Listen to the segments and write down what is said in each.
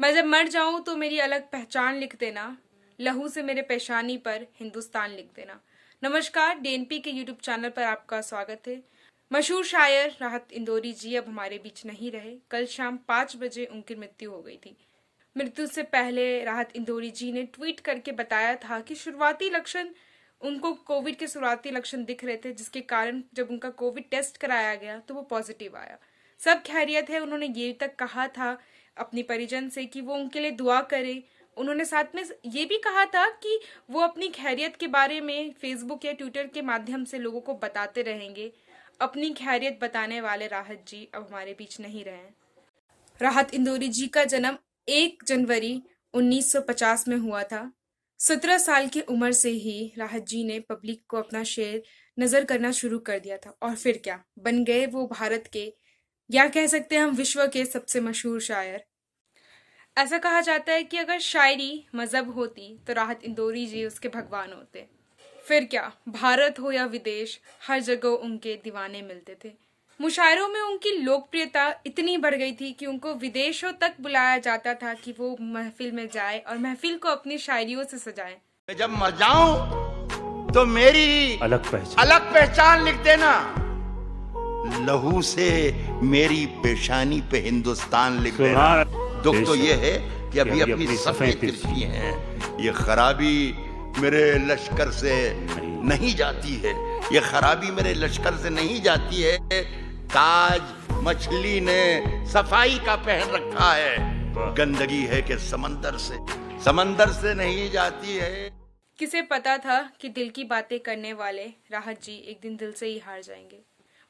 मैं जब मर जाऊं तो मेरी अलग पहचान लिख देना, लहू से मेरे पेशानी पर हिंदुस्तान लिख देना। नमस्कार, डीएनपी के यूट्यूब चैनल पर आपका स्वागत है। मशहूर शायर राहत इंदौरी जी अब हमारे बीच नहीं रहे। कल शाम 5 बजे उनकी मृत्यु हो गई थी। मृत्यु से पहले राहत इंदौरी जी ने ट्वीट करके बताया था कि उनको कोविड के शुरुआती लक्षण दिख रहे थे, जिसके कारण जब उनका कोविड टेस्ट कराया गया तो वो पॉजिटिव आया। सब खैरियत है। उन्होंने ये तक कहा था अपनी परिजन से कि वो उनके लिए दुआ करे। उन्होंने साथ में ये भी कहा था कि वो अपनी खैरियत के बारे में फेसबुक या ट्विटर के माध्यम से लोगों को बताते रहेंगे। अपनी खैरियत बताने वाले राहत जी अब हमारे बीच नहीं रहे। राहत इंदौरी जी का जन्म 1 जनवरी 1950 में हुआ था। 17 साल की उम्र से ही राहत जी ने पब्लिक को अपना शेर नजर करना शुरू कर दिया था, और फिर क्या बन गए वो भारत के, या कह सकते हैं हम विश्व के सबसे मशहूर शायर। ऐसा कहा जाता है कि अगर शायरी मजहब होती तो राहत इंदौरी जी उसके भगवान होते। फिर क्या, भारत हो या विदेश, हर जगह उनके दीवाने मिलते थे। मुशायरों में उनकी लोकप्रियता इतनी बढ़ गई थी कि उनको विदेशों तक बुलाया जाता था कि वो महफिल में जाए और महफिल को अपनी शायरियों से सजाए। जब मर जाऊं तो मेरी अलग पहचान लिख देना, लहू से मेरी पेशानी पे हिंदुस्तान लिख देना। दुख तो ये है कि अभी अपनी सफेद तिरछी हैं, ये खराबी मेरे लश्कर से नहीं जाती है, ये खराबी मेरे लश्कर से नहीं जाती है। ताज मछली ने सफाई का पहन रखा है, गंदगी है कि समंदर से नहीं जाती है। किसे पता था कि दिल की बातें करने वाले राहत जी एक दिन दिल से ही हार जाएंगे।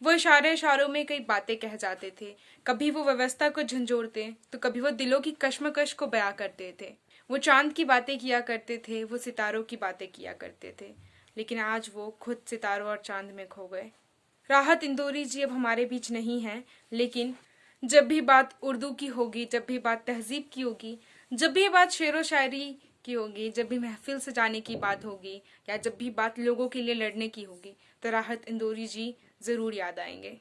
वो इशारों में कई बातें कह जाते थे। कभी वो व्यवस्था को झंझोड़ते तो कभी वो दिलों की कश्मकश को बयां करते थे। वो चांद की बातें किया करते थे, वो सितारों की बातें किया करते थे, लेकिन आज वो खुद सितारों और चांद में खो गए। राहत इंदौरी जी अब हमारे बीच नहीं हैं, लेकिन जब भी बात उर्दू की होगी, जब भी बात तहजीब की होगी, जब भी बात शेरो शायरी की होगी, जब भी महफिल सजाने की बात होगी, या जब भी बात लोगों के लिए लड़ने की होगी, तो राहत इंदौरी जी जरूर याद आएंगे।